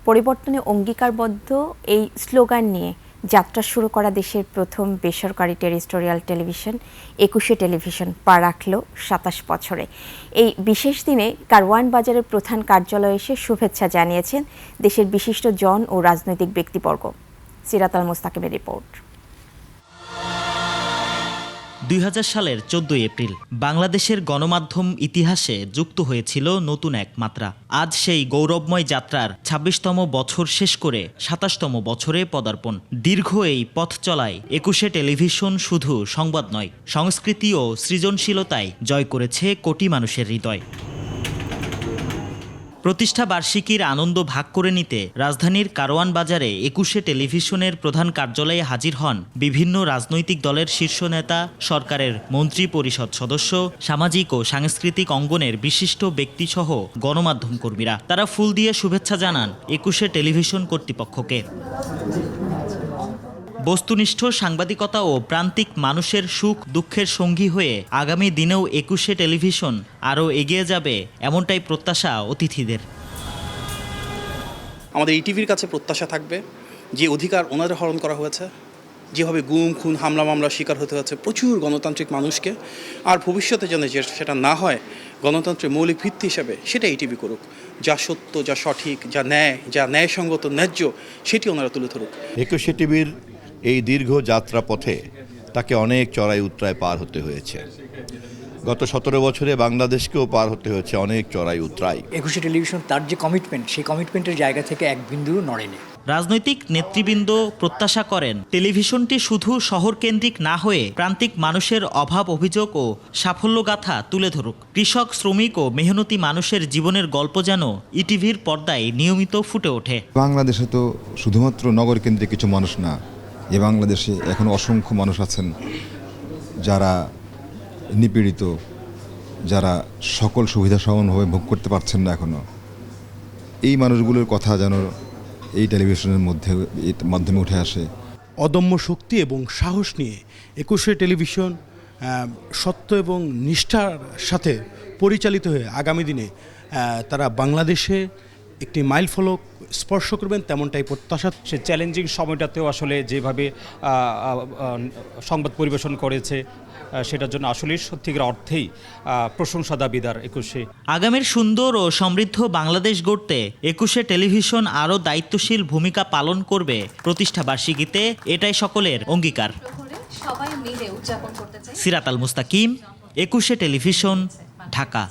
পরিবর্তনে অঙ্গীকারবদ্ধ এই স্লোগান নিয়ে যাত্রা শুরু করা দেশের প্রথম বেসরকারি টেরিস্টোরিয়াল টেলিভিশন ২১শে টেলিভিশন পা রাখল ২৭ বছরে। এই বিশেষ দিনে কারওয়ান বাজারের প্রধান কার্যালয়ে এসে শুভেচ্ছা জানিয়েছেন দেশের বিশিষ্ট জন ও রাজনৈতিক ব্যক্তিবর্গ। সিরাতাল মুস্তাকিমের রিপোর্ট। ২০০০ সালের ১৪ এপ্রিল বাংলাদেশের গণমাধ্যম ইতিহাসে যুক্ত হয়েছিল নতুন এক মাত্রা। আজ সেই গৌরবময় যাত্রার ২৬তম বছর শেষ করে ২৭তম বছরে পদার্পণ। দীর্ঘ এই পথ চলায় ২১শে টেলিভিশন শুধু সংবাদ নয়, সংস্কৃতি ও সৃজনশীলতায় জয় করেছে কোটি মানুষের হৃদয়। প্রতিষ্ঠা বার্ষিকীর আনন্দ ভাগ করে নিতে রাজধানীর কারওয়ান বাজারে ২১শে টেলিভিশনের প্রধান কার্যালয়ে হাজির হন বিভিন্ন রাজনৈতিক দলের শীর্ষ নেতা, সরকারের মন্ত্রী পরিষদ সদস্য, সামাজিক ও সাংস্কৃতিক অঙ্গনের বিশিষ্ট ব্যক্তিসহ গণমাধ্যম কর্মীরা। তারা ফুল দিয়ে শুভেচ্ছা জানান ২১শে টেলিভিশন কর্তৃপক্ষকে। বস্তুনিষ্ঠ সাংবাদিকতা ও প্রান্তিক মানুষের সুখ দুঃখের সঙ্গী হয়ে আগামী দিনেও ২১শে টেলিভিশন আরও এগিয়ে যাবে, এমনটাই প্রত্যাশা অতিথিদের। আমাদের ইটিভির কাছে প্রত্যাশা থাকবে, যে অধিকার ওনাদের হরণ করা হয়েছে, যেভাবে গুম খুন হামলা মামলার শিকার হতে হচ্ছে প্রচুর গণতান্ত্রিক মানুষকে, আর ভবিষ্যতে যেন সেটা না হয়, গণতন্ত্রের মৌলিক ভিত্তি হিসেবে সেটা ইটিভি করুক। যা সত্য, যা সঠিক, যা ন্যায়সঙ্গত, ন্যায্য, সেটি ওনারা তুলে ধরুক। ২১শে টিভির এই দীর্ঘ যাত্রা পথে তাকে অনেক চড়াই উতরাই পার হতে হয়েছে। গত ১৭ বছরে বাংলাদেশকেও পার হতে হয়েছে অনেক চড়াই উতরাই। ২১শে টেলিভিশন তার যে কমিটমেন্ট, সেই কমিটমেন্টের জায়গা থেকে এক বিন্দুও নড়েনি। রাজনৈতিক নেতৃবৃন্দ প্রত্যাশা করেন টেলিভিশনটি শুধু শহরকেন্দ্রিক না হয়ে প্রান্তিক মানুষের অভাব অভিযোগ ও সাফল্যগাথা তুলে ধরুক। কৃষক, শ্রমিক ও মেহনতি মানুষের জীবনের গল্প যেন ইটিভির পর্দায় নিয়মিত ফুটে ওঠে। বাংলাদেশে তো শুধুমাত্র নগরকেন্দ্রিক কিছু মানুষ না, এ বাংলাদেশে এখন অসংখ্য মানুষ আছেন যারা নিপীড়িত, যারা সকল সুবিধা সমানভাবে ভোগ করতে পারছেন না এখনো। এই মানুষগুলোর কথা যেন এই টেলিভিশনের মাধ্যমে উঠে আসে। অদম্য শক্তি এবং সাহস নিয়ে ২১শে টেলিভিশন সত্য এবং নিষ্ঠার সাথে পরিচালিত হয়ে আগামী দিনে তারা বাংলাদেশে একটি মাইল ফলক স্পর্শ করবেন, তেমনটাই প্রত্যাশা। সে চ্যালেঞ্জিং সময়টাতেও আসলে যেভাবে সংবাদ পরিবেশন করেছে, সেটার জন্য আসলে সত্যিকার অর্থেই প্রশংসা দাবিদার ২১শে। আগামীর সুন্দর ও সমৃদ্ধ বাংলাদেশ গড়তে ২১শে টেলিভিশন আরও দায়িত্বশীল ভূমিকা পালন করবে প্রতিষ্ঠা বার্ষিকীতে, এটাই সকলের অঙ্গীকার। সবাই মিলে উদযাপন করতে চাই। সিরাতাল মুস্তাকিম, ২১শে টেলিভিশন, ঢাকা।